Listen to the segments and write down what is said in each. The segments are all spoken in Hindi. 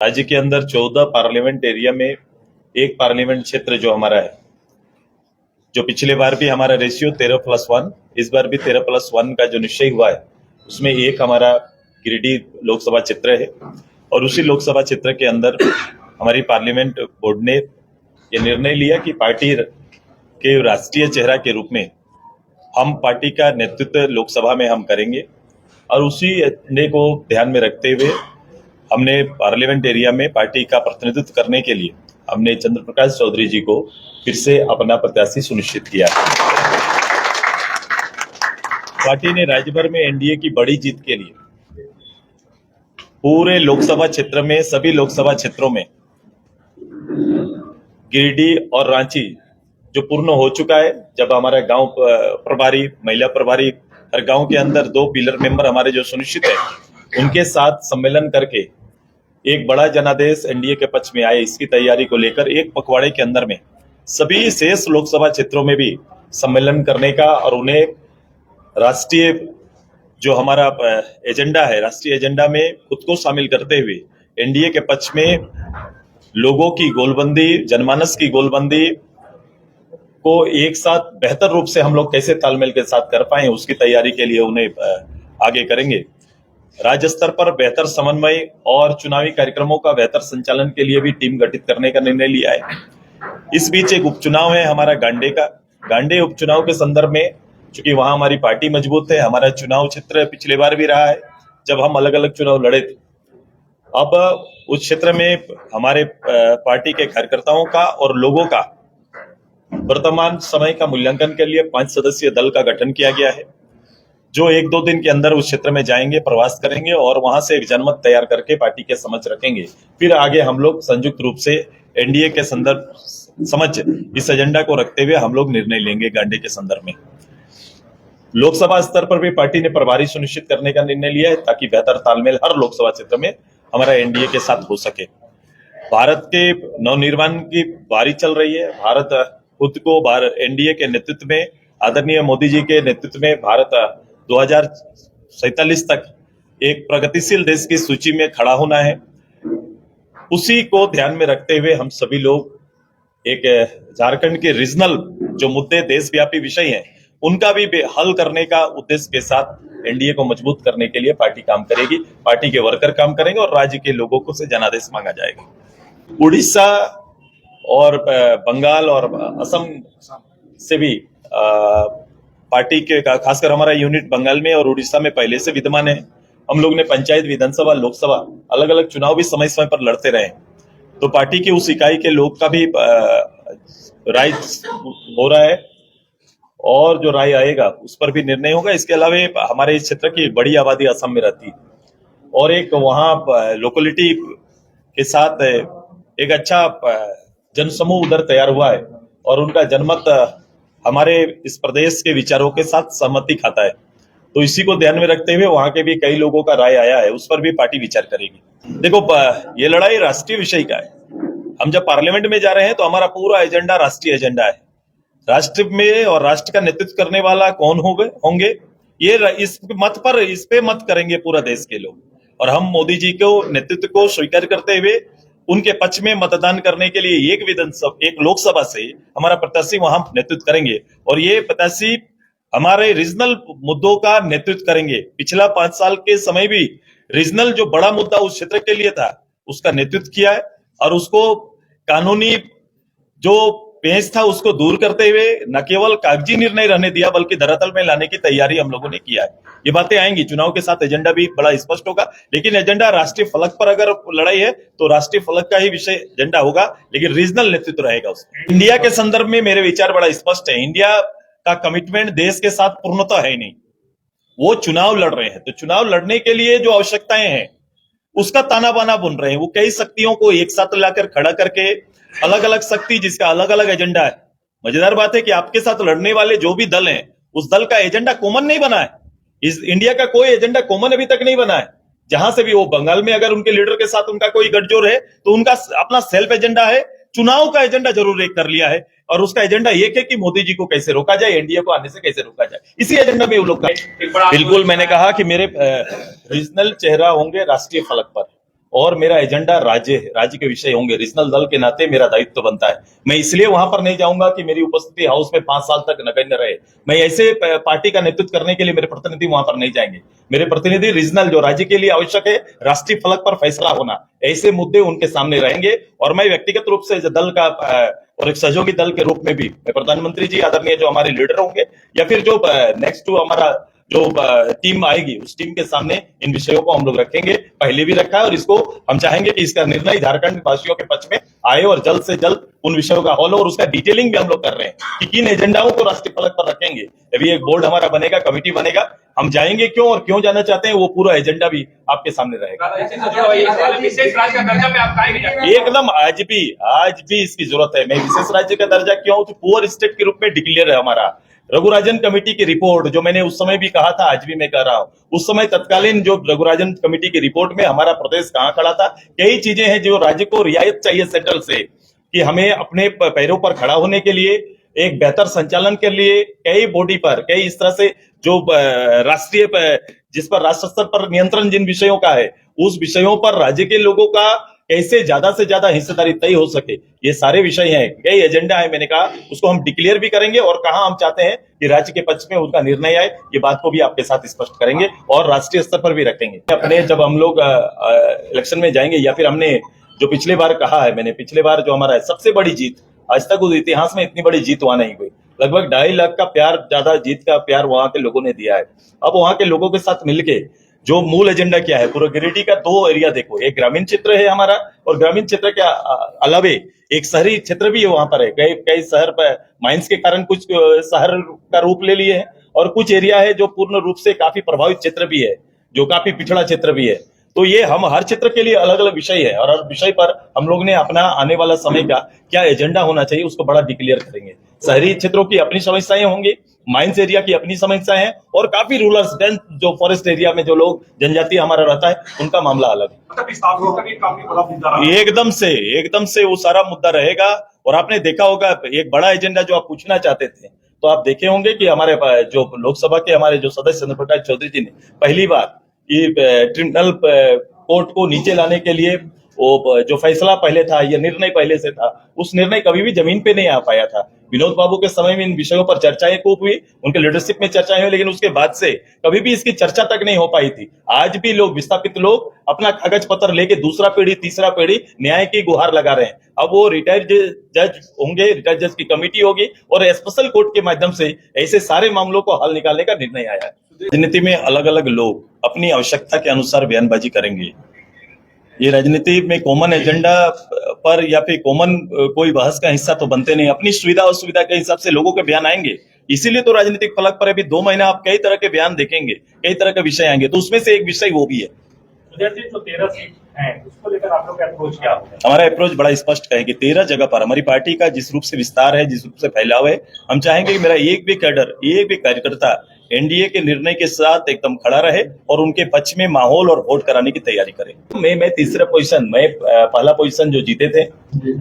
राज्य के अंदर 14 पार्लियामेंट एरिया में एक पार्लियामेंट क्षेत्र जो हमारा है, जो पिछले बार भी हमारा रेशियो 13+1, इस बार भी 13+1 का जो निश्चय हुआ है, उसमें एक हमारा गिरिडीह लोकसभा क्षेत्र है। और उसी लोकसभा क्षेत्र के अंदर हमारी पार्लियामेंट बोर्ड ने यह निर्णय लिया कि पार्टी के राष्ट्रीय चेहरा के रूप में हम पार्टी का नेतृत्व लोकसभा में हम करेंगे। और उसी निर्णय को ध्यान में रखते हुए हमने पार्लियामेंट एरिया में पार्टी का प्रतिनिधित्व करने के लिए हमने चंद्र प्रकाश चौधरी जी को फिर से अपना प्रत्याशी सुनिश्चित किया। पार्टी ने राज्य भर में एनडीए की बड़ी जीत के लिए पूरे लोकसभा क्षेत्र में, सभी लोकसभा क्षेत्रों में गिरिडीह और रांची जो पूर्ण हो चुका है, जब हमारा गांव प्रभारी, महिला प्रभारी, हर गांव के अंदर 2 पिलर मेंबर हमारे जो सुनिश्चित है, उनके साथ सम्मेलन करके एक बड़ा जनादेश एनडीए के पक्ष में आए, इसकी तैयारी को लेकर एक पखवाड़े के अंदर में सभी शेष लोकसभा क्षेत्रों में भी सम्मेलन करने का और उन्हें राष्ट्रीय जो हमारा एजेंडा है, राष्ट्रीय एजेंडा में खुद को शामिल करते हुए एनडीए के पक्ष में लोगों की गोलबंदी, जनमानस की गोलबंदी को एक साथ बेहतर रूप से हम लोग कैसे तालमेल के साथ कर पाए, उसकी तैयारी के लिए उन्हें आगे करेंगे। राज्य स्तर पर बेहतर समन्वय और चुनावी कार्यक्रमों का बेहतर संचालन के लिए भी टीम गठित करने का निर्णय लिया है। इस बीच एक उपचुनाव है हमारा गांडे का। गांडे उपचुनाव के संदर्भ में चूंकि वहां हमारी पार्टी मजबूत है, हमारा चुनाव क्षेत्र पिछले बार भी रहा है जब हम अलग अलग चुनाव लड़े थे। अब उस क्षेत्र में हमारे पार्टी के कार्यकर्ताओं का और लोगों का वर्तमान समय का मूल्यांकन के लिए 5 सदस्यीय दल का गठन किया गया है, जो 1-2 दिन के अंदर उस क्षेत्र में जाएंगे, प्रवास करेंगे और वहां से एक जनमत तैयार करके पार्टी के समक्ष रखेंगे। फिर आगे हम लोग संयुक्त रूप से एनडीए के संदर्भ समझ इस एजेंडा को रखते हुए हम लोग निर्णय लेंगे। गांडे के संदर्भ में लोकसभा स्तर पर भी पार्टी ने प्रभारी सुनिश्चित करने का निर्णय लिया है, ताकि बेहतर तालमेल हर लोकसभा क्षेत्र में हमारा एनडीए के साथ हो सके। भारत के नवनिर्माण की बारी चल रही है। भारत खुद को एनडीए के नेतृत्व में, आदरणीय मोदी जी के नेतृत्व में भारत 2047 तक एक प्रगतिशील देश की सूची में खड़ा होना है। उसी को ध्यान में रखते हुए हम सभी लोग एक झारखंड के रीजनल जो मुद्दे, देशव्यापी विषय हैं, उनका भी हल करने का उद्देश्य के साथ एनडीए को मजबूत करने के लिए पार्टी काम करेगी। पार्टी के वर्कर काम करेंगे और राज्य के लोगों को से जनादेश मांगा जाएगा। उड़ीसा और बंगाल और असम से भी पार्टी के खासकर हमारा यूनिट बंगाल में और उड़ीसा में पहले से विद्यमान है। हम लोग ने पंचायत, विधानसभा, लोकसभा अलग अलग चुनाव भी समय समय पर लड़ते रहे, तो पार्टी की उस इकाई के लोग का भी राय हो रहा है और जो राय आएगा उस पर भी निर्णय होगा। इसके अलावा हमारे इस क्षेत्र की बड़ी आबादी असम में रहती है और एक वहां लोकेलिटी के साथ एक अच्छा जनसमूह उधर तैयार हुआ है और उनका जनमत हमारे इस प्रदेश के विचारों के साथ सहमति खाता है। तो इसी को ध्यान में रखते हुए वहां के भी कई लोगों का राय आया है, उस पर भी पार्टी विचार करेगी। देखो, ये लड़ाई राष्ट्रीय विषय का है। हम जब पार्लियामेंट में जा रहे हैं तो हमारा पूरा एजेंडा राष्ट्रीय एजेंडा है। राष्ट्र में और राष्ट्र का नेतृत्व करने वाला कौन होंगे ये इस पे मत करेंगे पूरा देश के लोग। और हम मोदी जी को नेतृत्व को स्वीकार करते हुए उनके पक्ष में मतदान करने के लिए एक लोकसभा से हमारा प्रत्याशी वहां नेतृत्व करेंगे और ये प्रत्याशी हमारे रीजनल मुद्दों का नेतृत्व करेंगे। पिछला 5 साल के समय भी रीजनल जो बड़ा मुद्दा उस क्षेत्र के लिए था, उसका नेतृत्व किया है और उसको कानूनी जो पेंच था उसको दूर करते हुए न केवल कागजी निर्णय रहने दिया, बल्कि धरातल में लाने की तैयारी हम लोगों ने किया है। ये बातें आएंगी, चुनाव के साथ एजेंडा भी बड़ा स्पष्ट होगा, लेकिन एजेंडा राष्ट्रीय फलक पर अगर लड़ाई है तो राष्ट्रीय फलक का ही विषय एजेंडा होगा, लेकिन रीजनल नेतृत्व रहेगा उसमें। इंडिया के संदर्भ में मेरे विचार बड़ा स्पष्ट है। इंडिया का कमिटमेंट देश के साथ पूर्णतः है नहीं। वो चुनाव लड़ रहे हैं, तो चुनाव लड़ने के लिए जो आवश्यकताएं हैं उसका ताना बाना बुन रहे हैं। वो कई शक्तियों को एक साथ लाकर खड़ा करके, अलग अलग शक्ति जिसका अलग अलग एजेंडा है। मजेदार बात है कि आपके साथ लड़ने वाले जो भी दल हैं, उस दल का एजेंडा कॉमन नहीं बना है। इस इंडिया का कोई एजेंडा कॉमन अभी तक नहीं बना है। जहां से भी वो बंगाल में अगर उनके लीडर के साथ उनका कोई गठजोड़ है तो उनका अपना सेल्फ एजेंडा है। चुनाव का एजेंडा जरूर एक कर लिया है और उसका एजेंडा एक है कि मोदी जी को कैसे रोका जाए, एनडीए को आने से कैसे रोका जाए, इसी एजेंडा में वो लोग का। बिल्कुल, मैंने कहा कि मेरे रीजनल चेहरा होंगे राष्ट्रीय फलक पर। और मेरा एजेंडा राज्य के विषय होंगे। रीजनल दल के नाते मेरा दायित्व बनता है। मैं इसलिए वहां पर नहीं जाऊंगा कि मेरी उपस्थिति हाउस में 5 साल तक नगण्य रहे। मैं ऐसे पार्टी का नेतृत्व करने के लिए मेरे प्रतिनिधि वहां पर नहीं जाएंगे। मेरे प्रतिनिधि रीजनल जो राज्य के लिए आवश्यक है, राष्ट्रीय फलक पर फैसला होना, ऐसे मुद्दे उनके सामने रहेंगे। और मैं व्यक्तिगत रूप से दल का और एक सहयोगी दल के रूप में भी मैं प्रधानमंत्री जी आदरणीय जो हमारे लीडर होंगे या फिर जो नेक्स्ट टू हमारा जो टीम आएगी उस टीम के सामने इन विषयों को हम लोग रखेंगे। पहले भी रखा है और इसको हम चाहेंगे कि इसका निर्णय झारखंड वासियों के पक्ष में आए और जल्द से जल्द उन विषयों का हल हो। और उसका डिटेलिंग भी हम लोग कर रहे हैं कि किन एजेंडाओं को राष्ट्रीय फलक पर रखेंगे। अभी एक बोर्ड हमारा बनेगा, कमेटी बनेगा, हम जाएंगे क्यों और क्यों जाना चाहते हैं वो पूरा एजेंडा भी आपके सामने रहेगा। एकदम आज भी इसकी जरूरत है। मैं विशेष राज्य का दर्जा क्यों, तो पुअर स्टेट के रूप में डिक्लेयर है हमारा। रघुराजन कमेटी की रिपोर्ट जो मैंने उस समय भी कहा था, आज भी मैं कह रहा हूं, उस समय तत्कालीन जो रघुराजन कमेटी की रिपोर्ट में हमारा प्रदेश कहां खड़ा था। कई चीजें हैं जो राज्य को रियायत चाहिए सेंट्रल से कि हमें अपने पैरों पर खड़ा होने के लिए, एक बेहतर संचालन के लिए कई बॉडी पर, कई इस तरह से जो राष्ट्रीय जिस पर राष्ट्र स्तर पर नियंत्रण जिन विषयों का है, उस विषयों पर राज्य के लोगों का कैसे ज्यादा से ज्यादा हिस्सेदारी तय हो सके, ये सारे विषय हैं, कई एजेंडा है। मैंने कहा उसको हम डिक्लेयर भी करेंगे और कहां हम चाहते हैं कि राज्य के पक्ष में उनका निर्णय आए, ये बात को भी आपके साथ स्पष्ट करेंगे और राष्ट्रीय स्तर पर भी रखेंगे। अपने जब हम लोग इलेक्शन में जाएंगे या फिर हमने जो पिछले बार कहा है, मैंने पिछले बार जो हमारा सबसे बड़ी जीत, आज तक उस इतिहास में इतनी बड़ी जीत वहां नहीं हुई। लगभग 2.5 लाख का प्यार, ज्यादा जीत का प्यार वहां के लोगों ने दिया है। अब वहां के लोगों के साथ मिलके जो मूल एजेंडा क्या है, पूरा गिरिडीह का 2 एरिया देखो, एक ग्रामीण क्षेत्र है हमारा और ग्रामीण क्षेत्र के अलावे एक शहरी क्षेत्र भी है वहां पर है। कई शहर पर माइंस के कारण कुछ शहर का रूप ले लिए हैं और कुछ एरिया है जो पूर्ण रूप से काफी प्रभावित क्षेत्र भी है, जो काफी पिछड़ा क्षेत्र भी है। तो ये हम हर क्षेत्र के लिए अलग अलग विषय है और हर विषय पर हम लोग ने अपना आने वाला समय का क्या एजेंडा होना चाहिए उसको बड़ा डिक्लेयर करेंगे। शहरी क्षेत्रों की अपनी समस्याएं होंगी, माइंस एरिया की अपनी समस्याएं हैं और काफी रूरल डेंस जो फॉरेस्ट एरिया में जो लोग जनजाति हमारा रहता है उनका मामला अलग है। एकदम से वो सारा मुद्दा रहेगा। और आपने देखा होगा एक बड़ा एजेंडा जो आप पूछना चाहते थे, तो आप देखे होंगे कि हमारे जो लोकसभा के हमारे जो सदस्य चंद्र प्रकाश चौधरी जी ने पहली बार ये ट्रिब्यूनल कोर्ट को नीचे लाने के लिए वो जो फैसला पहले था, ये निर्णय पहले से था, उस निर्णय कभी भी जमीन पे नहीं आ पाया था। विनोद बाबू के समय में इन विषयों पर चर्चाएं खूब हुई, उनके लीडरशिप में चर्चाएं हुई, लेकिन उसके बाद से कभी भी इसकी चर्चा तक नहीं हो पाई थी। आज भी लोग, विस्थापित लोग अपना कागज पत्र लेके दूसरा पीढ़ी तीसरा पीढ़ी न्याय की गुहार लगा रहे हैं। अब वो रिटायर्ड जज होंगे, रिटायर्ड जज की कमेटी होगी और स्पेशल कोर्ट के माध्यम से ऐसे सारे मामलों को हल निकालने का निर्णय आया है। राजनीति में अलग अलग लोग अपनी आवश्यकता के अनुसार बयानबाजी करेंगे। ये राजनीति में कॉमन एजेंडा पर या फिर कॉमन कोई बहस का हिस्सा तो बनते नहीं। अपनी सुविधा और सुविधा के हिसाब से लोगों के बयान आएंगे। इसीलिए तो राजनीतिक फलक पर अभी 2 महीना आप कई तरह के बयान देखेंगे, कई तरह के विषय आएंगे, तो उसमें से एक विषय वो भी है। जो 13 सीट है उसको लेकर आप लोग का अप्रोच क्या होगा? हमारा अप्रोच बड़ा स्पष्ट है कि 13 जगह पर हमारी पार्टी का जिस रूप से विस्तार है, जिस रूप से फैलाव है, हम चाहेंगे कि मेरा एक भी कैडर, एक भी कार्यकर्ता एनडीए के निर्णय के साथ एकदम खड़ा रहे और उनके पक्ष में माहौल और वोट कराने की तैयारी करे। मैं तीसरा पोजीशन, मैं पहला पोजीशन जो जीते थे,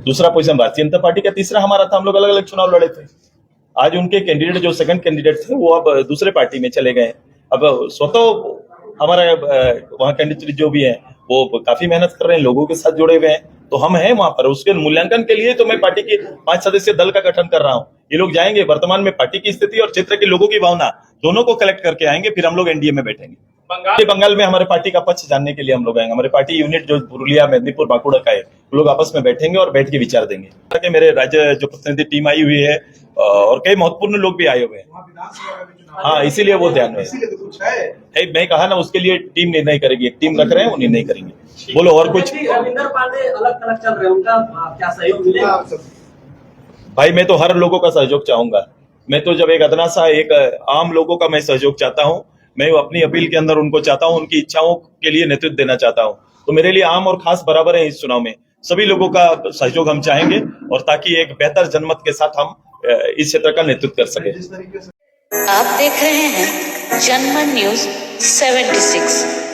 दूसरा पोजीशन भारतीय जनता पार्टी का, तीसरा हमारा था। हम लोग अलग अलग चुनाव लड़े थे। आज उनके कैंडिडेट जो सेकंड कैंडिडेट थे वो अब दूसरे पार्टी में चले गए। अब स्वतः हमारा वहाँ कैंडिडेट जो भी है वो काफी मेहनत कर रहे हैं, लोगों के साथ जुड़े हुए हैं, तो हम हैं वहां पर। उसके मूल्यांकन के लिए तो मैं पार्टी के 5 सदस्यीय दल का गठन कर रहा हूं। ये लोग जाएंगे, वर्तमान में पार्टी की स्थिति और क्षेत्र के लोगों की भावना दोनों को कलेक्ट करके आएंगे, फिर हम लोग एनडीए में बैठेंगे। बंगाल में हमारे पार्टी का पक्ष जानने के लिए हम लोग आएंगे। हमारे पार्टी यूनिट जो पुरुलिया, मेदिनीपुर, बांकुड़ा का है, वो लोग आपस में बैठेंगे और बैठ के विचार देंगे। मेरे राज्य जो प्रतिनिधि टीम आई हुई है और कई महत्वपूर्ण लोग भी आए हुए हैं। हाँ, इसीलिए वो ध्यान में है। मैं कहा ना, उसके लिए टीम निर्णय करेगी, एक टीम रख रहे हैं, वो निर्णय करेंगे। बोलो और कुछ। रविंदर पांडे अलग अलग चल रहे हैं, उनका क्या सहयोग मिलेगा? भाई मैं तो हर लोगों का सहयोग चाहूंगा। मैं तो जब एक अदना सा एक आम लोगों का मैं सहयोग चाहता हूं, मैं अपनी अपील के अंदर उनको चाहता हूं, उनकी इच्छाओं के लिए नेतृत्व देना चाहता हूं। तो मेरे लिए आम और खास बराबर है इस चुनाव में। सभी लोगों का सहयोग हम चाहेंगे और ताकि एक बेहतर जनमत के साथ हम इस क्षेत्र का नेतृत्व कर सके। आप देख रहे हैं जनमन न्यूज 76।